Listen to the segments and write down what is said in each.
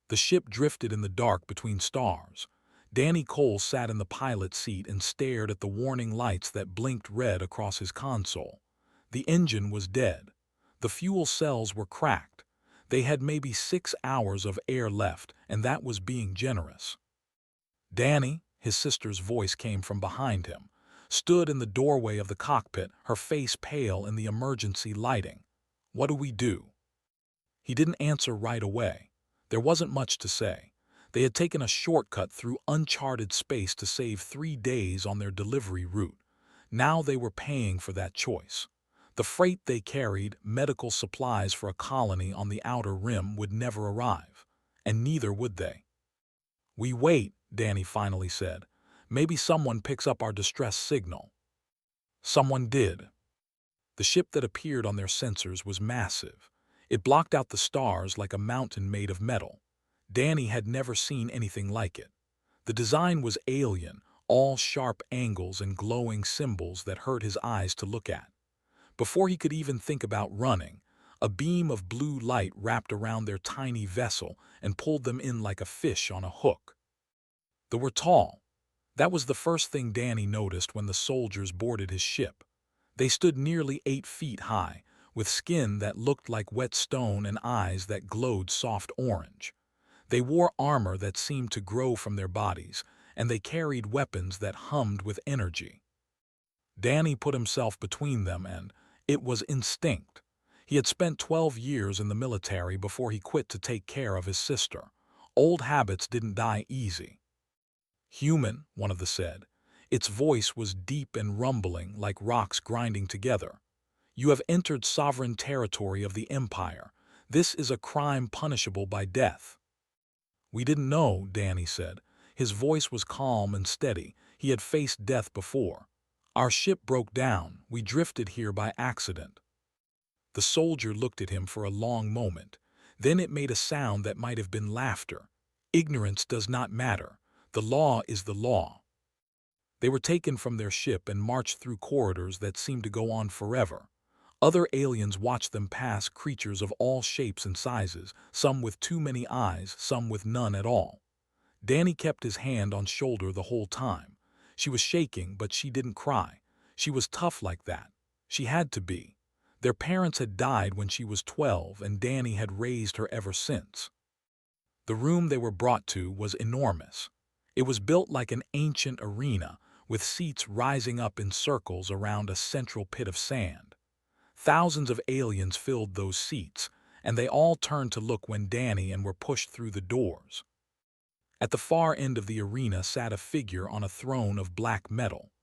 The ship drifted in the dark between stars. Danny Cole sat in the pilot's seat and stared at the warning lights that blinked red across his console. The engine was dead. The fuel cells were cracked. They had maybe 6 hours of air left, and that was being generous. Danny, his sister's voice came from behind him, stood in the doorway of the cockpit, her face pale in the emergency lighting. "What do we do?" He didn't answer right away. There wasn't much to say. They had taken a shortcut through uncharted space to save 3 days on their delivery route. Now they were paying for that choice. The freight they carried, medical supplies for a colony on the outer rim, would never arrive. And neither would they. "We wait," Danny finally said. "Maybe someone picks up our distress signal." Someone did. The ship that appeared on their sensors was massive. It blocked out the stars like a mountain made of metal. Danny had never seen anything like it. The design was alien, all sharp angles and glowing symbols that hurt his eyes to look at. Before he could even think about running, a beam of blue light wrapped around their tiny vessel and pulled them in like a fish on a hook. They were tall. That was the first thing Danny noticed when the soldiers boarded his ship. They stood nearly 8 feet high, with skin that looked like wet stone and eyes that glowed soft orange. They wore armor that seemed to grow from their bodies, and they carried weapons that hummed with energy. Danny put himself between them, and it was instinct. He had spent 12 years in the military before he quit to take care of his sister. Old habits didn't die easy. "Human," one of them said. Its voice was deep and rumbling like rocks grinding together. "You have entered sovereign territory of the Empire. This is a crime punishable by death." "We didn't know," Danny said. His voice was calm and steady. He had faced death before. "Our ship broke down. We drifted here by accident." The soldier looked at him for a long moment. Then it made a sound that might have been laughter. "Ignorance does not matter. The law is the law." They were taken from their ship and marched through corridors that seemed to go on forever. Other aliens watched them pass, creatures of all shapes and sizes, some with too many eyes, some with none at all. Danny kept his hand on shoulder the whole time. She was shaking, but she didn't cry. She was tough like that. She had to be. Their parents had died when she was 12, and Danny had raised her ever since. The room they were brought to was enormous. It was built like an ancient arena, with seats rising up in circles around a central pit of sand. Thousands of aliens filled those seats, and they all turned to look when Danny and were pushed through the doors. At the far end of the arena sat a figure on a throne of black metal.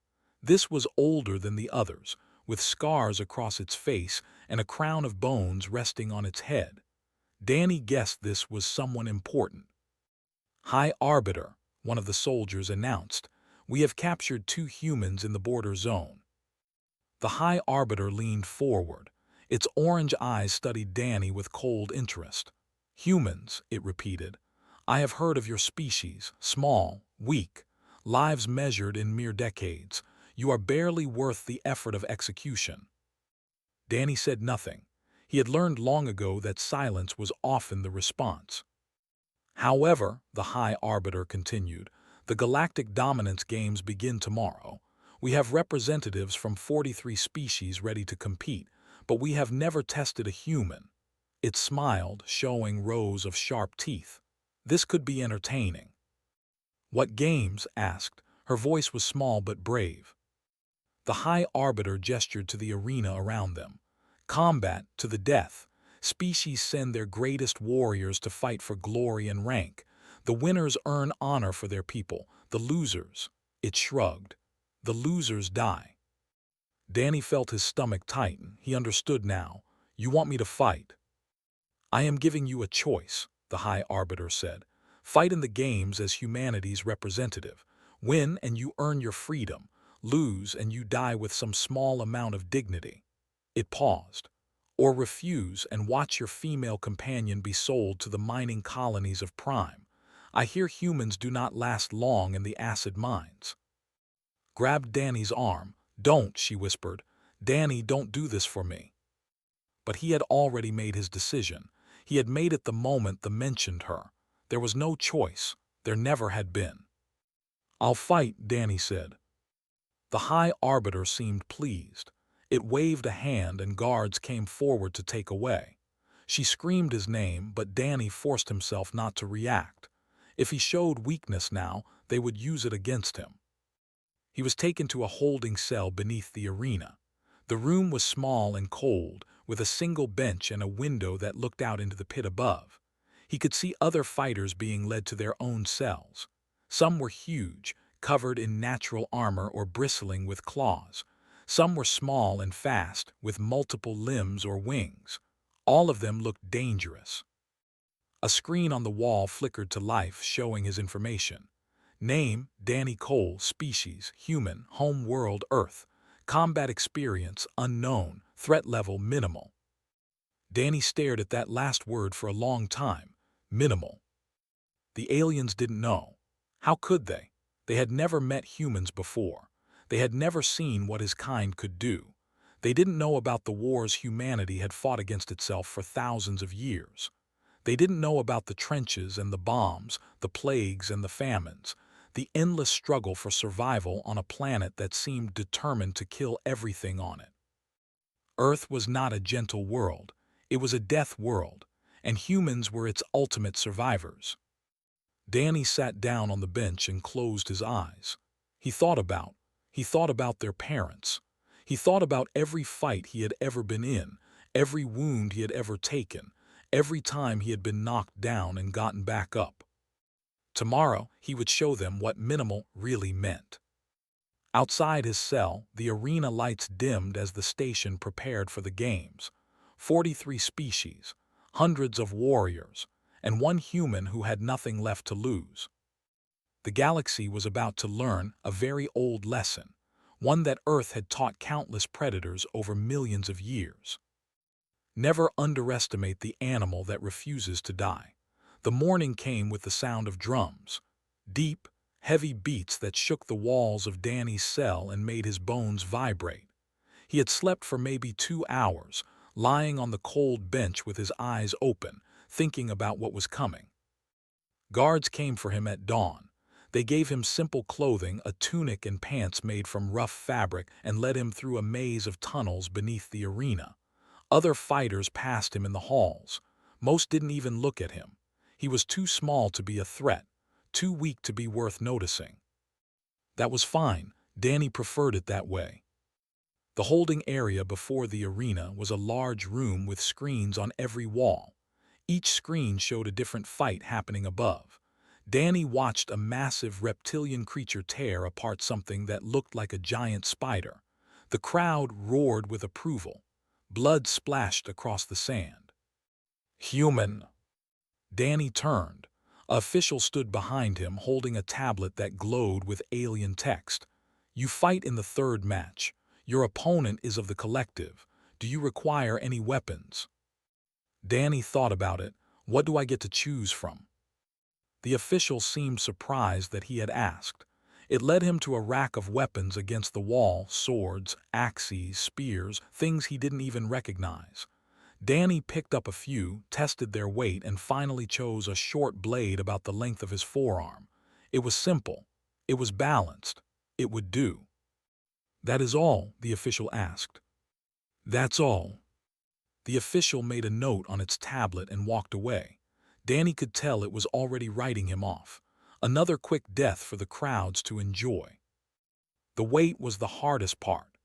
This was older than the others, with scars across its face and a crown of bones resting on its head. Danny guessed this was someone important. "High Arbiter," one of the soldiers announced. "We have captured 2 humans in the border zone." The High Arbiter leaned forward. Its orange eyes studied Danny with cold interest. "Humans," it repeated. "I have heard of your species, small, weak, lives measured in mere decades. You are barely worth the effort of execution." Danny said nothing. He had learned long ago that silence was often the response. "However," the High Arbiter continued, "the Galactic Dominance Games begin tomorrow. We have representatives from 43 species ready to compete, but we have never tested a human." It smiled, showing rows of sharp teeth. "This could be entertaining." "What games?" asked. Her voice was small but brave. The High Arbiter gestured to the arena around them. "Combat to the death. Species send their greatest warriors to fight for glory and rank. The winners earn honor for their people. The losers," it shrugged, "the losers die." Danny felt his stomach tighten. He understood now. "You want me to fight?" "I am giving you a choice," the High Arbiter said. "Fight in the games as humanity's representative. Win and you earn your freedom. Lose and you die with some small amount of dignity." It paused. "Or refuse and watch your female companion be sold to the mining colonies of Prime. I hear humans do not last long in the acid mines." Grabbed Danny's arm. "Don't," she whispered. "Danny, don't do this for me." But he had already made his decision. He had made it the moment they mentioned her. There was no choice. There never had been. "I'll fight," Danny said. The High Arbiter seemed pleased. It waved a hand and guards came forward to take away. She screamed his name, but Danny forced himself not to react. If he showed weakness now, they would use it against him. He was taken to a holding cell beneath the arena. The room was small and cold, with a single bench and a window that looked out into the pit above. He could see other fighters being led to their own cells. Some were huge, covered in natural armor or bristling with claws. Some were small and fast, with multiple limbs or wings. All of them looked dangerous. A screen on the wall flickered to life, showing his information. Name, Danny Cole, species, human, home world, Earth. Combat experience, unknown, threat level, minimal. Danny stared at that last word for a long time. Minimal. The aliens didn't know. How could they? They had never met humans before. They had never seen what his kind could do. They didn't know about the wars humanity had fought against itself for thousands of years. They didn't know about the trenches and the bombs, the plagues and the famines, the endless struggle for survival on a planet that seemed determined to kill everything on it. Earth was not a gentle world. It was a death world, and humans were its ultimate survivors. Danny sat down on the bench and closed his eyes. He thought about their parents. He thought about every fight he had ever been in, every wound he had ever taken, every time he had been knocked down and gotten back up. Tomorrow, he would show them what minimal really meant. Outside his cell, the arena lights dimmed as the station prepared for the games. 43 species, hundreds of warriors, and one human who had nothing left to lose. The galaxy was about to learn a very old lesson, one that Earth had taught countless predators over millions of years. Never underestimate the animal that refuses to die. The morning came with the sound of drums, deep, heavy beats that shook the walls of Danny's cell and made his bones vibrate. He had slept for maybe 2 hours, lying on the cold bench with his eyes open, thinking about what was coming. Guards came for him at dawn. They gave him simple clothing, a tunic and pants made from rough fabric, and led him through a maze of tunnels beneath the arena. Other fighters passed him in the halls. Most didn't even look at him. He was too small to be a threat, too weak to be worth noticing. That was fine. Danny preferred it that way. The holding area before the arena was a large room with screens on every wall. Each screen showed a different fight happening above. Danny watched a massive reptilian creature tear apart something that looked like a giant spider. The crowd roared with approval. Blood splashed across the sand. "Human!" Danny turned. An official stood behind him holding a tablet that glowed with alien text. "You fight in the third match. Your opponent is of the collective. Do you require any weapons?" Danny thought about it. "What do I get to choose from?" The official seemed surprised that he had asked. It led him to a rack of weapons against the wall, swords, axes, spears, things he didn't even recognize. Danny picked up a few, tested their weight, and finally chose a short blade about the length of his forearm. It was simple. It was balanced. It would do. "That is all?" the official asked. "That's all." The official made a note on its tablet and walked away. Danny could tell it was already writing him off. Another quick death for the crowds to enjoy. The wait was the hardest part.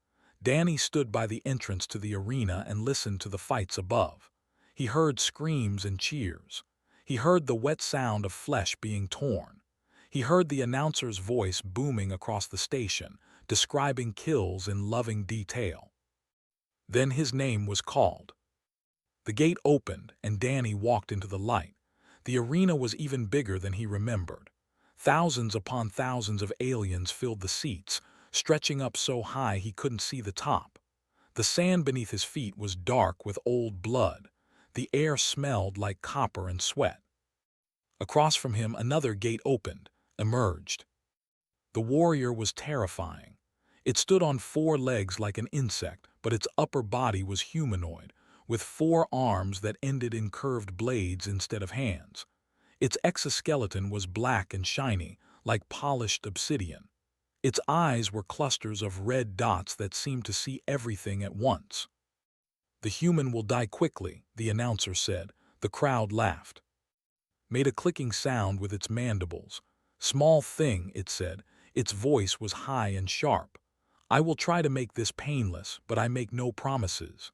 Danny stood by the entrance to the arena and listened to the fights above. He heard screams and cheers. He heard the wet sound of flesh being torn. He heard the announcer's voice booming across the station, describing kills in loving detail. Then his name was called. The gate opened and Danny walked into the light. The arena was even bigger than he remembered. Thousands upon thousands of aliens filled the seats, stretching up so high he couldn't see the top. The sand beneath his feet was dark with old blood. The air smelled like copper and sweat. Across from him another gate opened, emerged. The warrior was terrifying. It stood on 4 legs like an insect, but its upper body was humanoid, with 4 arms that ended in curved blades instead of hands. Its exoskeleton was black and shiny, like polished obsidian. Its eyes were clusters of red dots that seemed to see everything at once. "The human will die quickly," the announcer said. The crowd laughed. Made a clicking sound with its mandibles. "Small thing," it said. Its voice was high and sharp. "I will try to make this painless, but I make no promises."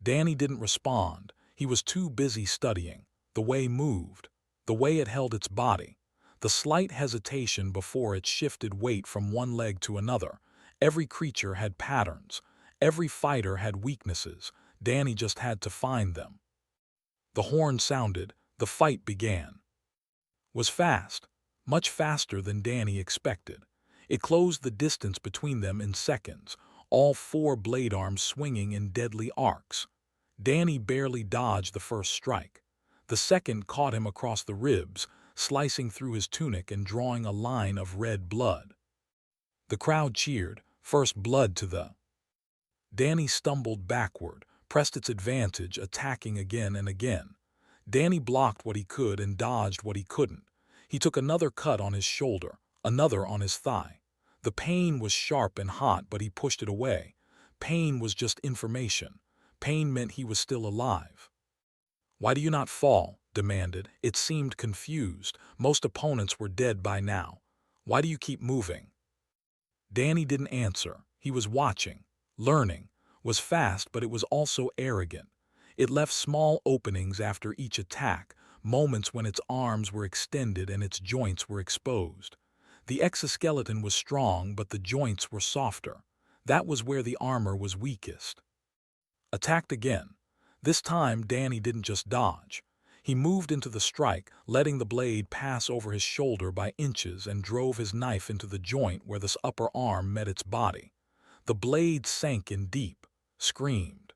Danny didn't respond. He was too busy studying. The way it moved, the way it held its body, the slight hesitation before it shifted weight from one leg to another. Every creature had patterns. Every fighter had weaknesses. Danny just had to find them. The horn sounded. The fight began. Was fast, much faster than Danny expected. It closed the distance between them in seconds, all four blade arms swinging in deadly arcs. Danny barely dodged the first strike. The second caught him across the ribs, slicing through his tunic and drawing a line of red blood. The crowd cheered, "First blood to the—" Danny stumbled backward, pressed its advantage, attacking again and again. Danny blocked what he could and dodged what he couldn't. He took another cut on his shoulder, another on his thigh. The pain was sharp and hot, but he pushed it away. Pain was just information. Pain meant he was still alive. "Why do you not fall?" demanded. It seemed confused. Most opponents were dead by now. "Why do you keep moving?" Danny didn't answer. He was watching, learning, was fast, but it was also arrogant. It left small openings after each attack, moments when its arms were extended and its joints were exposed. The exoskeleton was strong, but the joints were softer. That was where the armor was weakest. Attacked again. This time, Danny didn't just dodge. He moved into the strike, letting the blade pass over his shoulder by inches, and drove his knife into the joint where the upper arm met its body. The blade sank in deep, screamed.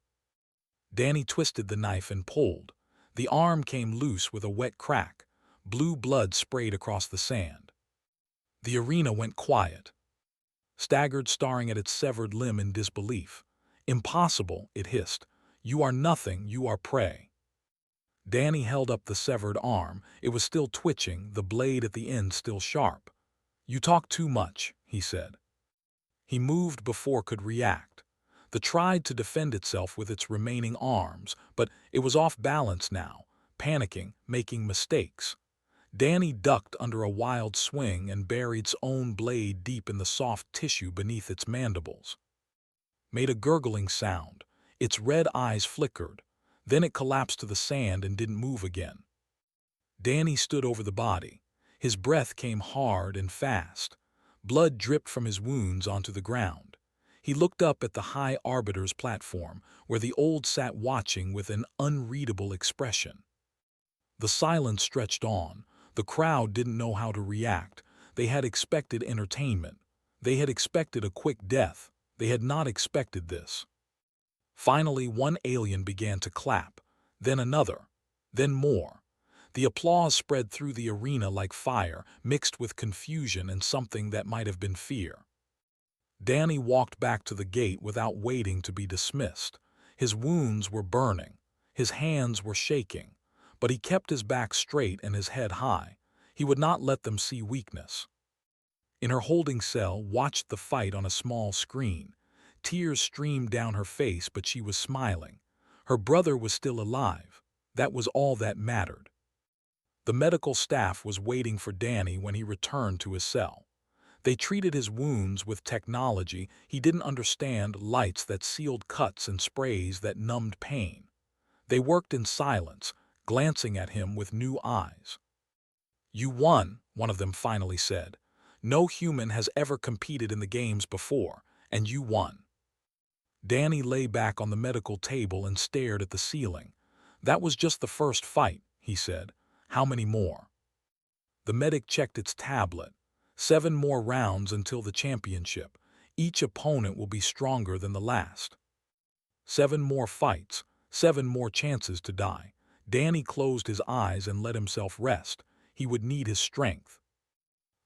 Danny twisted the knife and pulled. The arm came loose with a wet crack. Blue blood sprayed across the sand. The arena went quiet. Staggered, staring at its severed limb in disbelief. "Impossible," it hissed. "You are nothing, you are prey." Danny held up the severed arm. It was still twitching, the blade at the end still sharp. "You talk too much," he said. He moved before could react. The tried to defend itself with its remaining arms, but it was off balance now, panicking, making mistakes. Danny ducked under a wild swing and buried its own blade deep in the soft tissue beneath its mandibles. Made a gurgling sound. Its red eyes flickered. Then it collapsed to the sand and didn't move again. Danny stood over the body. His breath came hard and fast. Blood dripped from his wounds onto the ground. He looked up at the high arbiter's platform, where the old sat watching with an unreadable expression. The silence stretched on. The crowd didn't know how to react. They had expected entertainment. They had expected a quick death. They had not expected this. Finally, one alien began to clap, then another, then more. The applause spread through the arena like fire, mixed with confusion and something that might have been fear. Danny walked back to the gate without waiting to be dismissed. His wounds were burning. His hands were shaking. But he kept his back straight and his head high. He would not let them see weakness. In her holding cell, watched the fight on a small screen. Tears streamed down her face, but she was smiling. Her brother was still alive. That was all that mattered. The medical staff was waiting for Danny when he returned to his cell. They treated his wounds with technology he didn't understand, lights that sealed cuts and sprays that numbed pain. They worked in silence, glancing at him with new eyes. "You won," one of them finally said. "No human has ever competed in the games before, and you won." Danny lay back on the medical table and stared at the ceiling. "That was just the first fight," he said. "How many more?" The medic checked its tablet. 7 more rounds until the championship. Each opponent will be stronger than the last. 7 more fights, 7 more chances to die. Danny closed his eyes and let himself rest. He would need his strength.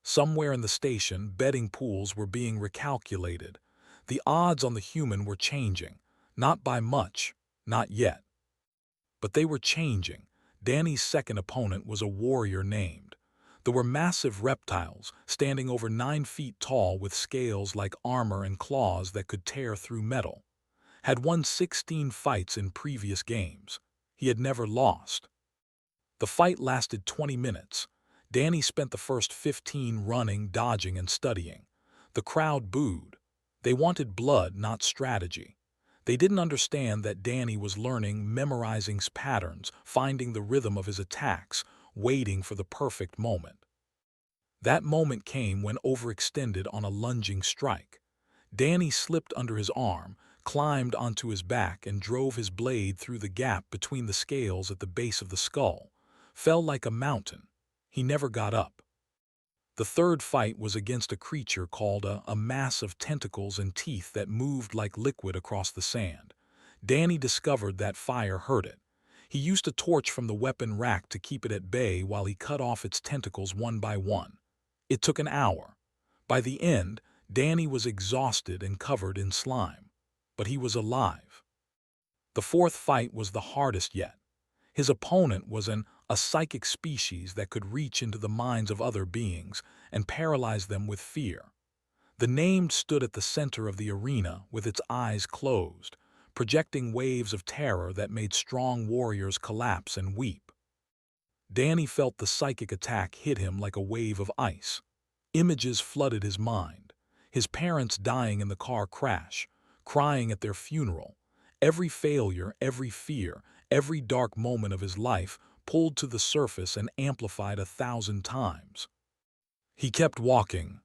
Somewhere in the station, betting pools were being recalculated. The odds on the human were changing. Not by much, not yet. But they were changing. Danny's second opponent was a warrior named. There were massive reptiles, standing over 9 feet tall with scales like armor and claws that could tear through metal. Had won 16 fights in previous games. He had never lost. The fight lasted 20 minutes. Danny spent the first 15 running, dodging, and studying. The crowd booed. They wanted blood, not strategy. They didn't understand that Danny was learning, memorizing patterns, finding the rhythm of his attacks, waiting for the perfect moment. That moment came when overextended on a lunging strike. Danny slipped under his arm, climbed onto his back, and drove his blade through the gap between the scales at the base of the skull. Fell like a mountain. He never got up. The third fight was against a creature called a mass of tentacles and teeth that moved like liquid across the sand. Danny discovered that fire hurt it. He used a torch from the weapon rack to keep it at bay while he cut off its tentacles one by one. It took an hour. By the end, Danny was exhausted and covered in slime. But he was alive. The fourth fight was the hardest yet. His opponent was a psychic species that could reach into the minds of other beings and paralyze them with fear. The named stood at the center of the arena with its eyes closed, projecting waves of terror that made strong warriors collapse and weep. Danny felt the psychic attack hit him like a wave of ice. Images flooded his mind. His parents dying in the car crash, crying at their funeral. Every failure, every fear, every dark moment of his life pulled to the surface and amplified 1,000 times. He kept walking.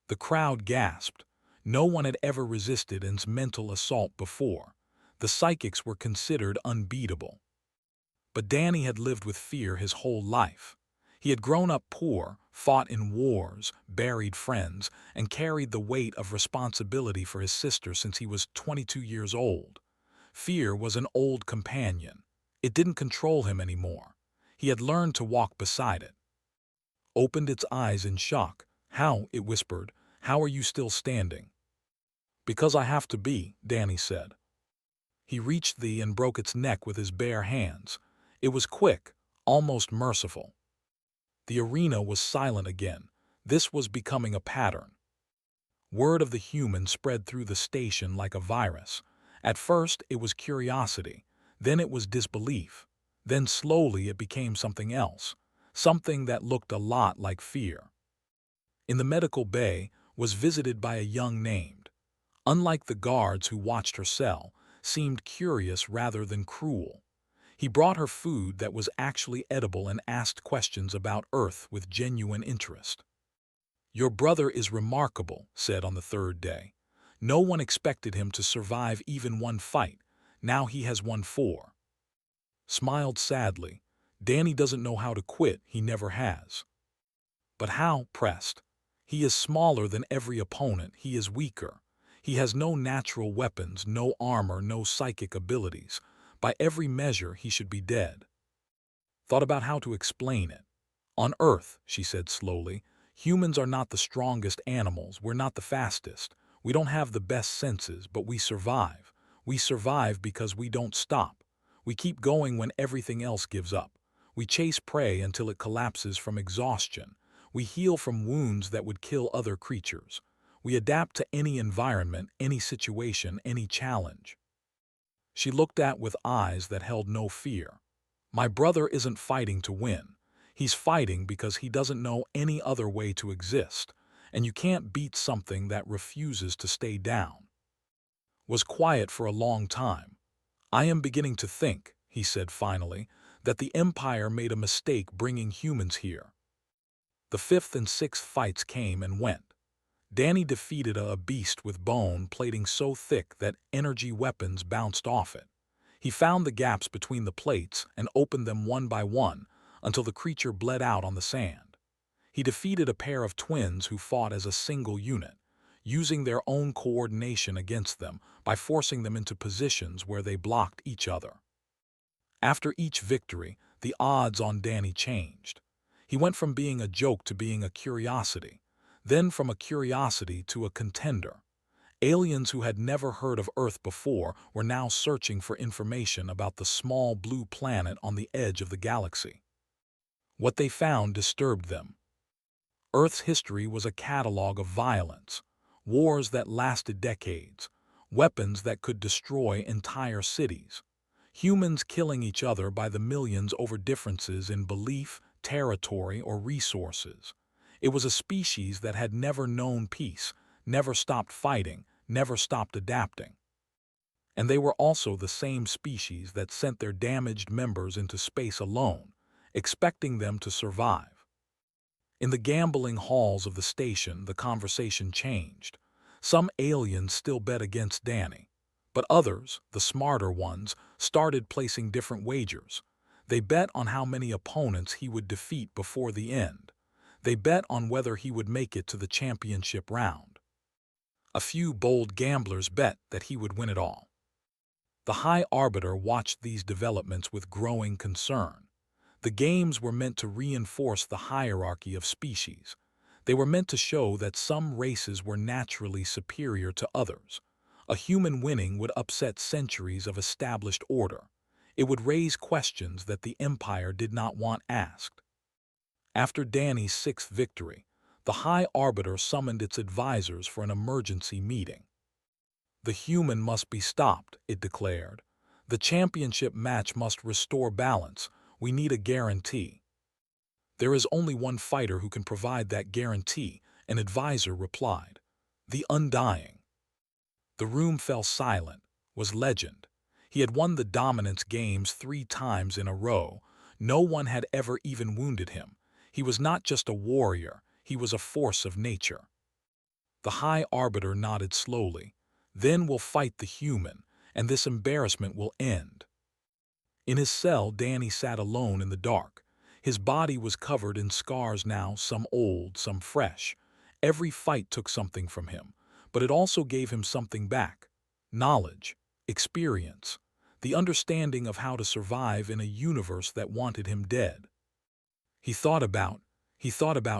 The crowd gasped. No one had ever resisted its mental assault before. The psychics were considered unbeatable. But Danny had lived with fear his whole life. He had grown up poor, fought in wars, buried friends, and carried the weight of responsibility for his sister since he was 22 years old. Fear was an old companion. It didn't control him anymore. He had learned to walk beside it. Opened its eyes in shock. "How?" it whispered. "How are you still standing?" "Because I have to be," Danny said. He reached and broke its neck with his bare hands. It was quick, almost merciful. The arena was silent again. This was becoming a pattern. Word of the human spread through the station like a virus. At first, it was curiosity. Then it was disbelief. Then slowly it became something else. Something that looked a lot like fear. In the medical bay, was visited by a young named. Unlike the guards who watched her cell, seemed curious rather than cruel. He brought her food that was actually edible and asked questions about Earth with genuine interest. "Your brother is remarkable," said on the third day. "No one expected him to survive even one fight. Now he has won 4. Smiled sadly. "Danny doesn't know how to quit, he never has." "But how?" Pressed. "He is smaller than every opponent, he is weaker. He has no natural weapons, no armor, no psychic abilities. By every measure, he should be dead." Thought about how to explain it. "On Earth," she said slowly, "humans are not the strongest animals, we're not the fastest. We don't have the best senses, but we survive. We survive because we don't stop. We keep going when everything else gives up. We chase prey until it collapses from exhaustion. We heal from wounds that would kill other creatures. We adapt to any environment, any situation, any challenge." She looked at with eyes that held no fear. "My brother isn't fighting to win. He's fighting because he doesn't know any other way to exist, and you can't beat something that refuses to stay down." Was quiet for a long time. "I am beginning to think," he said finally, "that the Empire made a mistake bringing humans here." The 5th and 6th fights came and went. Danny defeated a beast with bone plating so thick that energy weapons bounced off it. He found the gaps between the plates and opened them one by one until the creature bled out on the sand. He defeated a pair of twins who fought as a single unit, using their own coordination against them by forcing them into positions where they blocked each other. After each victory, the odds on Danny changed. He went from being a joke to being a curiosity, then from a curiosity to a contender. Aliens who had never heard of Earth before were now searching for information about the small blue planet on the edge of the galaxy. What they found disturbed them. Earth's history was a catalog of violence, wars that lasted decades, weapons that could destroy entire cities, humans killing each other by the millions over differences in belief, territory, or resources. It was a species that had never known peace, never stopped fighting, never stopped adapting. And they were also the same species that sent their damaged members into space alone, expecting them to survive. In the gambling halls of the station, the conversation changed. Some aliens still bet against Danny, but others, the smarter ones, started placing different wagers. They bet on how many opponents he would defeat before the end. They bet on whether he would make it to the championship round. A few bold gamblers bet that he would win it all. The High Arbiter watched these developments with growing concern. The games were meant to reinforce the hierarchy of species. They were meant to show that some races were naturally superior to others. A human winning would upset centuries of established order. It would raise questions that the Empire did not want asked. After Danny's sixth victory, the High Arbiter summoned its advisors for an emergency meeting. "The human must be stopped," it declared. "The championship match must restore balance. We need a guarantee." "There is only one fighter who can provide that guarantee," an advisor replied. "The Undying." The room fell silent. Was Legend. He had won the dominance games 3 times in a row. No one had ever even wounded him. He was not just a warrior, he was a force of nature. The High Arbiter nodded slowly. "Then we'll fight the human, and this embarrassment will end." In his cell, Danny sat alone in the dark. His body was covered in scars now, some old, some fresh. Every fight took something from him, but it also gave him something back. Knowledge, experience, the understanding of how to survive in a universe that wanted him dead. He thought about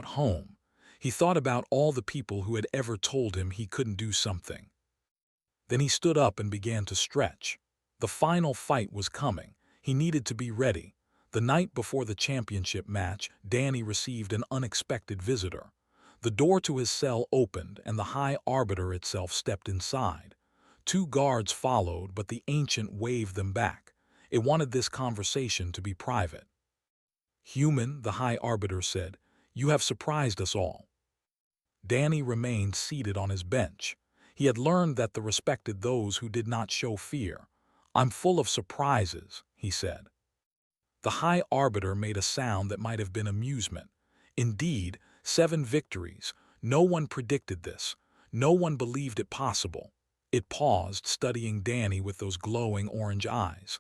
home. He thought about all the people who had ever told him he couldn't do something. Then he stood up and began to stretch. The final fight was coming. He needed to be ready. The night before the championship match, Danny received an unexpected visitor. The door to his cell opened, and the High Arbiter itself stepped inside. 2 guards followed, but the Ancient waved them back. It wanted this conversation to be private. "Human," the High Arbiter said, "you have surprised us all." Danny remained seated on his bench. He had learned that the respected those who did not show fear. "I'm full of surprises," he said. The High Arbiter made a sound that might have been amusement. "Indeed, 7 victories. No one predicted this. No one believed it possible." It paused, studying Danny with those glowing orange eyes.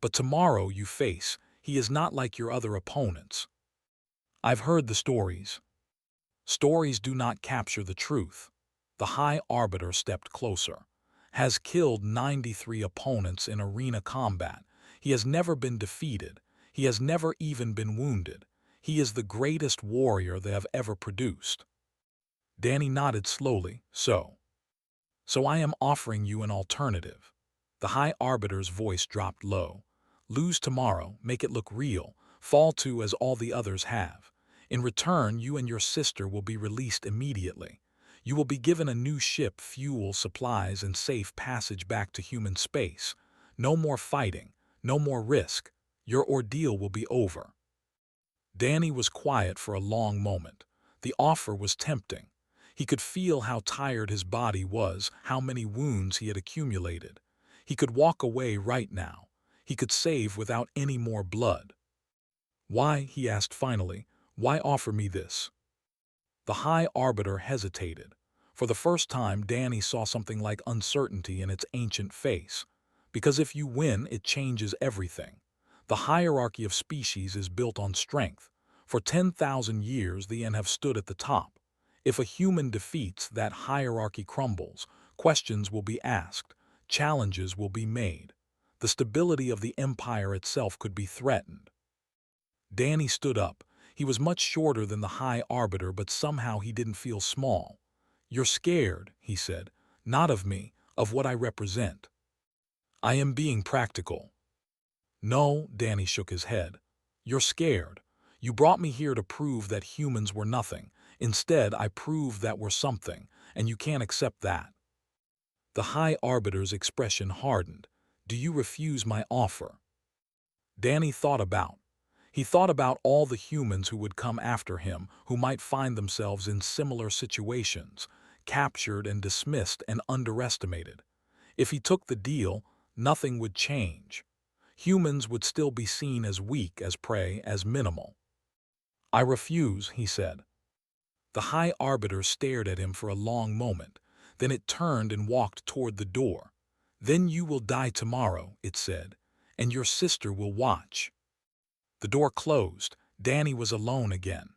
"But tomorrow you face, he is not like your other opponents." "I've heard the stories." "Stories do not capture the truth." The High Arbiter stepped closer. "Has killed 93 opponents in arena combat. He has never been defeated. He has never even been wounded. He is the greatest warrior they have ever produced." Danny nodded slowly. So I am offering you an alternative." The High Arbiter's voice dropped low. "Lose tomorrow, make it look real, fall to as all the others have. In return, you and your sister will be released immediately. You will be given a new ship, fuel, supplies, and safe passage back to human space. No more fighting, no more risk. Your ordeal will be over." Danny was quiet for a long moment. The offer was tempting. He could feel how tired his body was, how many wounds he had accumulated. He could walk away right now. He could save without any more blood. "Why," he asked finally, "why offer me this?" The High Arbiter hesitated. For the first time, Danny saw something like uncertainty in its ancient face. "Because if you win, it changes everything. The hierarchy of species is built on strength. For 10,000 years, the N have stood at the top. If a human defeats, that hierarchy crumbles. Questions will be asked. Challenges will be made. The stability of the Empire itself could be threatened." Danny stood up. He was much shorter than the High Arbiter, but somehow he didn't feel small. "You're scared," he said. Not of me, of what I represent. I am being practical. No, Danny shook his head. You're scared. You brought me here to prove that humans were nothing. Instead, I proved that we're something, and you can't accept that. The High Arbiter's expression hardened. Do you refuse my offer? Danny thought about. He thought about all the humans who would come after him, who might find themselves in similar situations, captured and dismissed and underestimated. If he took the deal, nothing would change. Humans would still be seen as weak, as prey, as minimal. I refuse, he said. The High Arbiter stared at him for a long moment. Then it turned and walked toward the door. Then you will die tomorrow, it said, and your sister will watch. The door closed. Danny was alone again.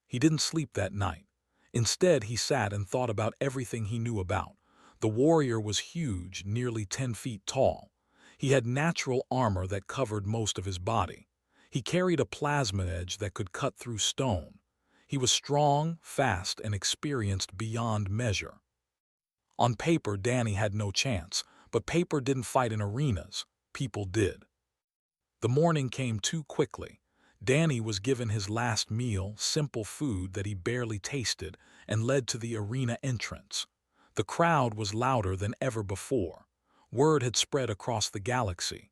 He didn't sleep that night. Instead, he sat and thought about everything he knew about. The warrior was huge, nearly 10 feet tall. He had natural armor that covered most of his body. He carried a plasma edge that could cut through stone. He was strong, fast, and experienced beyond measure. On paper, Danny had no chance, but paper didn't fight in arenas. People did. The morning came too quickly. Danny was given his last meal, simple food that he barely tasted, and led to the arena entrance. The crowd was louder than ever before. Word had spread across the galaxy.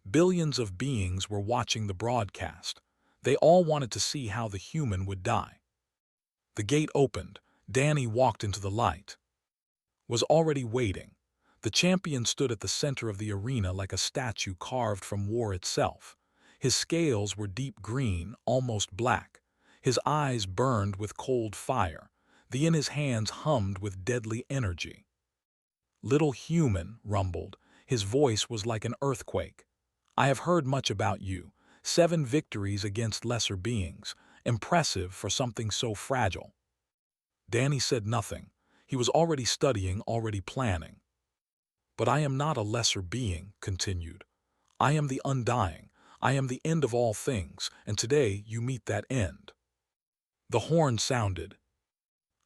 Billions of beings were watching the broadcast. They all wanted to see how the human would die. The gate opened. Danny walked into the light. Was already waiting. The champion stood at the center of the arena like a statue carved from war itself. His scales were deep green, almost black. His eyes burned with cold fire. The in his hands hummed with deadly energy. Little human, rumbled. His voice was like an earthquake. I have heard much about you. 7 victories against lesser beings. Impressive for something so fragile. Danny said nothing. He was already studying, already planning. But I am not a lesser being, continued. I am the undying. I am the end of all things, and today you meet that end. The horn sounded.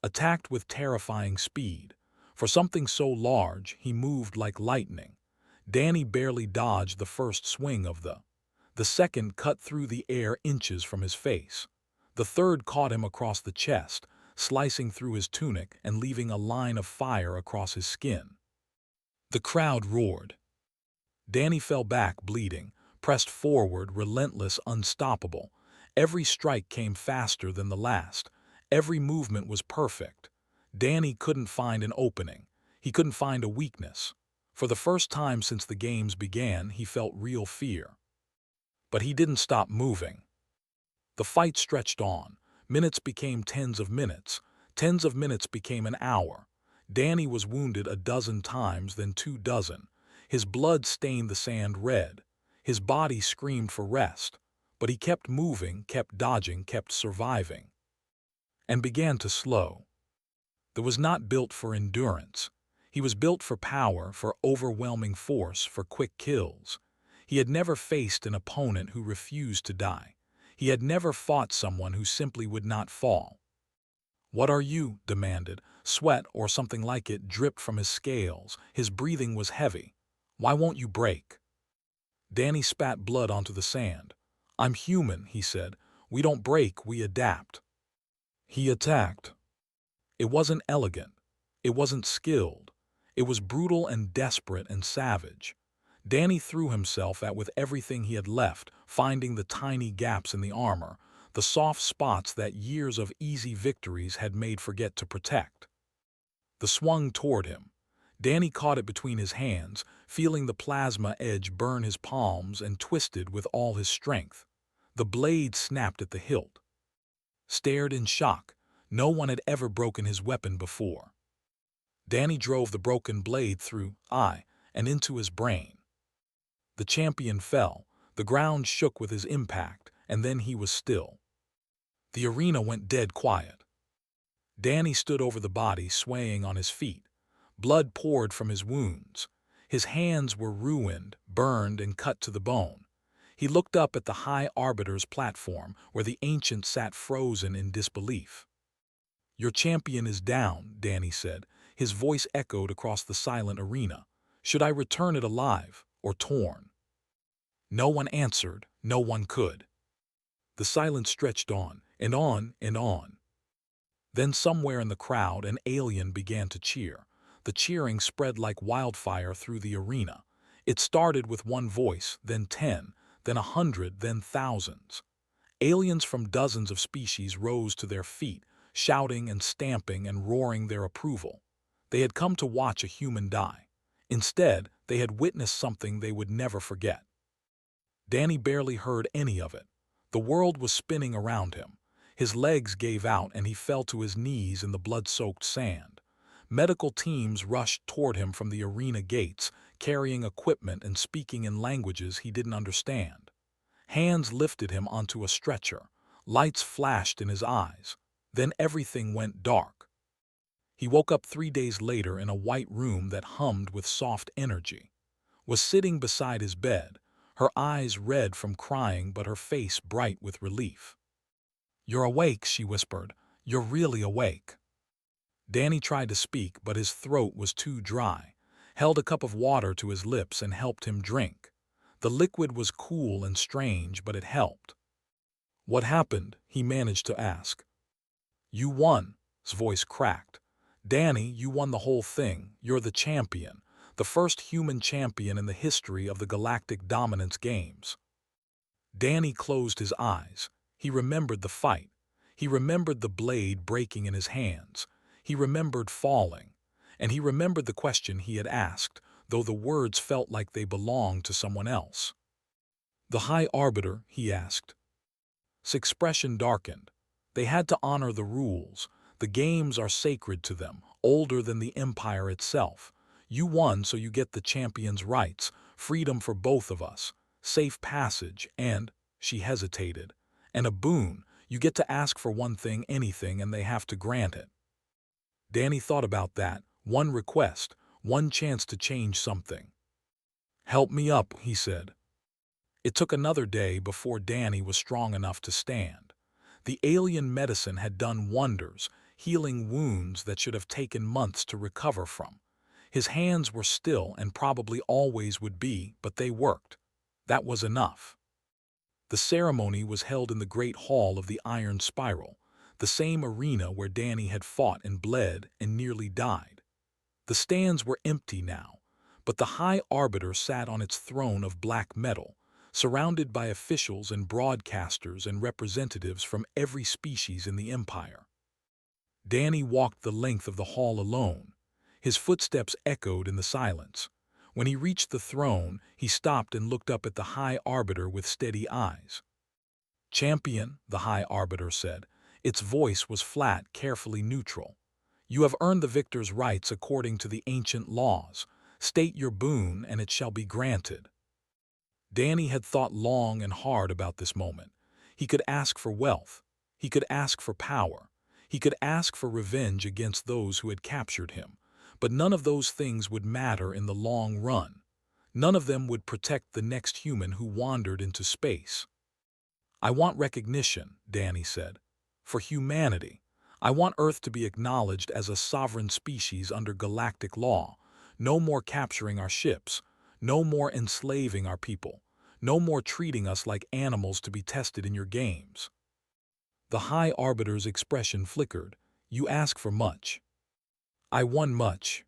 Attacked with terrifying speed. For something so large, he moved like lightning. Danny barely dodged the first swing of the second cut through the air inches from his face. The third caught him across the chest, slicing through his tunic and leaving a line of fire across his skin. The crowd roared. Danny fell back, bleeding, pressed forward, relentless, unstoppable. Every strike came faster than the last. Every movement was perfect. Danny couldn't find an opening. He couldn't find a weakness. For the first time since the games began, he felt real fear. But he didn't stop moving. The fight stretched on. Minutes became tens of minutes. Tens of minutes became an hour. Danny was wounded a dozen times, then 2 dozen. His blood stained the sand red. His body screamed for rest. But he kept moving, kept dodging, kept surviving. And began to slow. That was not built for endurance. He was built for power, for overwhelming force, for quick kills. He had never faced an opponent who refused to die. He had never fought someone who simply would not fall. What are you? Demanded. Sweat, or something like it, dripped from his scales. His breathing was heavy. Why won't you break? Danny spat blood onto the sand. I'm human, he said. We don't break, we adapt. He attacked. It wasn't elegant. It wasn't skilled. It was brutal and desperate and savage. Danny threw himself at with everything he had left, finding the tiny gaps in the armor, the soft spots that years of easy victories had made forget to protect. The swung toward him. Danny caught it between his hands, feeling the plasma edge burn his palms, and twisted with all his strength. The blade snapped at the hilt. Stared in shock. No one had ever broken his weapon before. Danny drove the broken blade through eye and into his brain. The champion fell. The ground shook with his impact, and then he was still. The arena went dead quiet. Danny stood over the body, swaying on his feet. Blood poured from his wounds. His hands were ruined, burned, and cut to the bone. He looked up at the High Arbiter's platform, where the Ancient sat frozen in disbelief. Your champion is down, Danny said. His voice echoed across the silent arena. Should I return it alive or torn? No one answered, no one could. The silence stretched on, and on, and on. Then somewhere in the crowd an alien began to cheer. The cheering spread like wildfire through the arena. It started with one voice, then 10, then 100, then thousands. Aliens from dozens of species rose to their feet, shouting and stamping and roaring their approval. They had come to watch a human die. Instead, they had witnessed something they would never forget. Danny barely heard any of it. The world was spinning around him. His legs gave out and he fell to his knees in the blood-soaked sand. Medical teams rushed toward him from the arena gates, carrying equipment and speaking in languages he didn't understand. Hands lifted him onto a stretcher. Lights flashed in his eyes. Then everything went dark. He woke up 3 days later in a white room that hummed with soft energy. Was sitting beside his bed, her eyes red from crying but her face bright with relief. "You're awake," she whispered. "You're really awake." Danny tried to speak, but his throat was too dry, held a cup of water to his lips and helped him drink. The liquid was cool and strange, but it helped. "What happened?" he managed to ask. "You won," his voice cracked. "Danny, you won the whole thing. You're the champion, the first human champion in the history of the Galactic Dominance Games." Danny closed his eyes. He remembered the fight. He remembered the blade breaking in his hands. He remembered falling. And he remembered the question he had asked, though the words felt like they belonged to someone else. "The High Arbiter," he asked. His expression darkened. They had to honor the rules. The games are sacred to them, older than the Empire itself. You won, so you get the champion's rights, freedom for both of us, safe passage, and, she hesitated, and a boon. You get to ask for one thing, anything, and they have to grant it. Danny thought about that. One request, one chance to change something. "Help me up," he said. It took another day before Danny was strong enough to stand. The alien medicine had done wonders, healing wounds that should have taken months to recover from. His hands were still and probably always would be, but they worked. That was enough. The ceremony was held in the Great Hall of the Iron Spiral, the same arena where Danny had fought and bled and nearly died. The stands were empty now, but the High Arbiter sat on its throne of black metal, surrounded by officials and broadcasters and representatives from every species in the Empire. Danny walked the length of the hall alone. His footsteps echoed in the silence. When he reached the throne, he stopped and looked up at the High Arbiter with steady eyes. "Champion," the High Arbiter said. Its voice was flat, carefully neutral. "You have earned the victor's rights according to the ancient laws. State your boon, and it shall be granted." Danny had thought long and hard about this moment. He could ask for wealth. He could ask for power. He could ask for revenge against those who had captured him. But none of those things would matter in the long run. None of them would protect the next human who wandered into space. "I want recognition," Danny said. "For humanity. I want Earth to be acknowledged as a sovereign species under galactic law. No more capturing our ships. No more enslaving our people. No more treating us like animals to be tested in your games." The High Arbiter's expression flickered. "You ask for much." "I won much."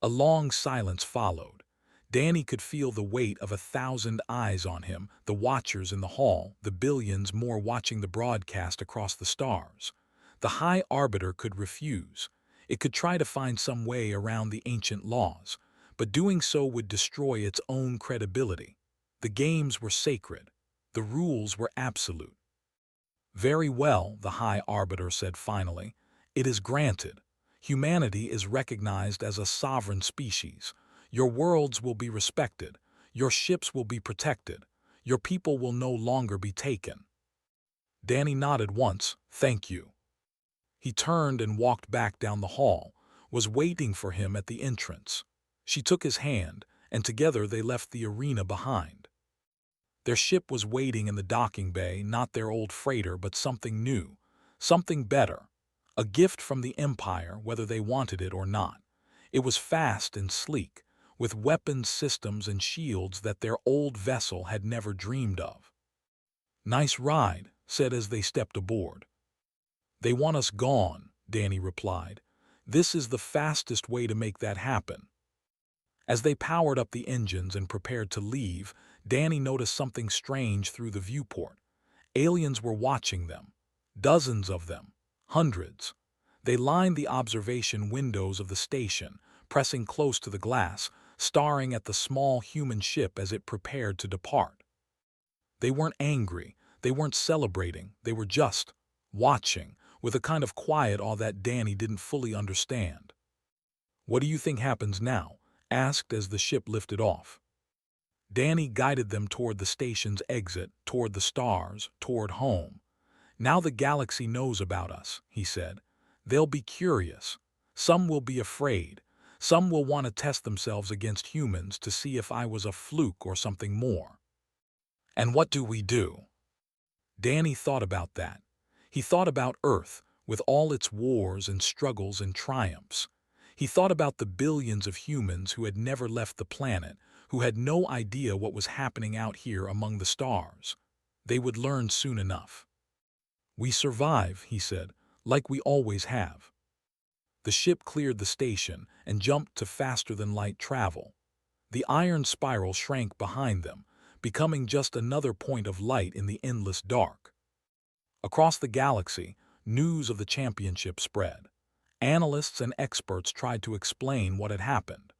A long silence followed. Danny could feel the weight of 1,000 eyes on him, the watchers in the hall, the billions more watching the broadcast across the stars. The High Arbiter could refuse. It could try to find some way around the ancient laws, but doing so would destroy its own credibility. The games were sacred. The rules were absolute. "Very well," the High Arbiter said finally. "It is granted. Humanity is recognized as a sovereign species. Your worlds will be respected. Your ships will be protected. Your people will no longer be taken." Danny nodded once. "Thank you." He turned and walked back down the hall, was waiting for him at the entrance. She took his hand, and together they left the arena behind. Their ship was waiting in the docking bay, not their old freighter, but something new, something better. A gift from the Empire, whether they wanted it or not. It was fast and sleek, with weapons systems and shields that their old vessel had never dreamed of. "Nice ride," said as they stepped aboard. "They want us gone," Danny replied. "This is the fastest way to make that happen." As they powered up the engines and prepared to leave, Danny noticed something strange through the viewport. Aliens were watching them. Dozens of them. Hundreds. They lined the observation windows of the station, pressing close to the glass, staring at the small human ship as it prepared to depart. They weren't angry. They weren't celebrating. They were just watching, with a kind of quiet awe that Danny didn't fully understand. "What do you think happens now?" asked as the ship lifted off. Danny guided them toward the station's exit, toward the stars, toward home. "Now the galaxy knows about us," he said. "They'll be curious. Some will be afraid. Some will want to test themselves against humans to see if I was a fluke or something more." "And what do we do?" Danny thought about that. He thought about Earth, with all its wars and struggles and triumphs. He thought about the billions of humans who had never left the planet, who had no idea what was happening out here among the stars. They would learn soon enough. "We survive," he said, "like we always have." The ship cleared the station and jumped to faster-than-light travel. The iron spiral shrank behind them, becoming just another point of light in the endless dark. Across the galaxy, news of the championship spread. Analysts and experts tried to explain what had happened.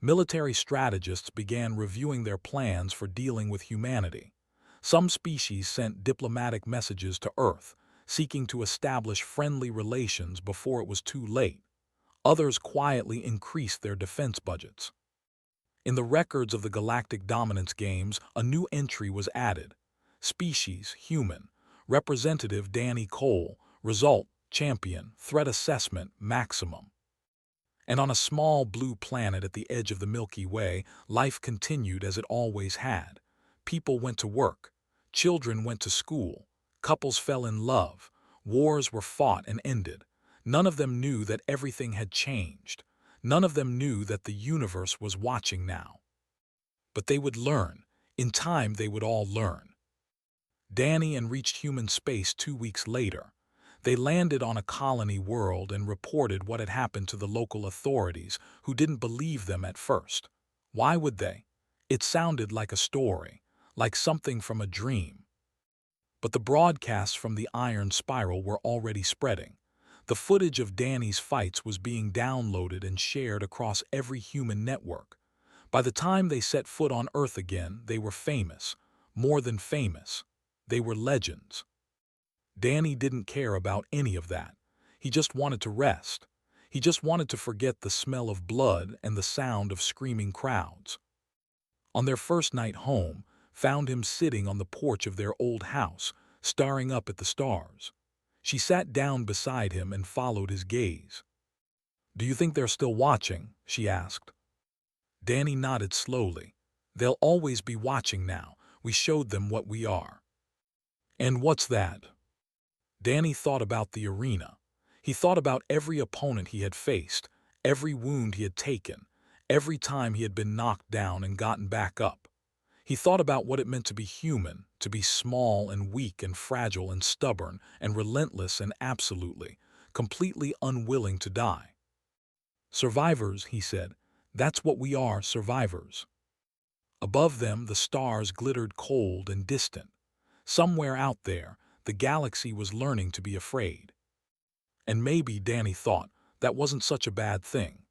Military strategists began reviewing their plans for dealing with humanity. Some species sent diplomatic messages to Earth, seeking to establish friendly relations before it was too late. Others quietly increased their defense budgets. In the records of the Galactic Dominance Games, a new entry was added. Species, human. Representative Danny Cole. Result, champion. Threat assessment, maximum. And on a small blue planet at the edge of the Milky Way, life continued as it always had. People went to work. Children went to school. Couples fell in love. Wars were fought and ended. None of them knew that everything had changed. None of them knew that the universe was watching now. But they would learn. In time, they would all learn. Danny and reached human space 2 weeks later. They landed on a colony world and reported what had happened to the local authorities, who didn't believe them at first. Why would they? It sounded like a story, like something from a dream. But the broadcasts from the iron spiral were already spreading. The footage of Danny's fights was being downloaded and shared across every human network. By the time they set foot on Earth again, they were famous. More than famous. They were legends. Danny didn't care about any of that. He just wanted to rest. He just wanted to forget the smell of blood and the sound of screaming crowds. On their first night home, found him sitting on the porch of their old house, staring up at the stars. She sat down beside him and followed his gaze. "Do you think they're still watching?" she asked. Danny nodded slowly. "They'll always be watching now. We showed them what we are." "And what's that?" Danny thought about the arena. He thought about every opponent he had faced, every wound he had taken, every time he had been knocked down and gotten back up. He thought about what it meant to be human, to be small and weak and fragile and stubborn and relentless and absolutely, completely unwilling to die. "Survivors," he said. "That's what we are, survivors." Above them, the stars glittered cold and distant. Somewhere out there, the galaxy was learning to be afraid. And maybe, Danny thought, that wasn't such a bad thing.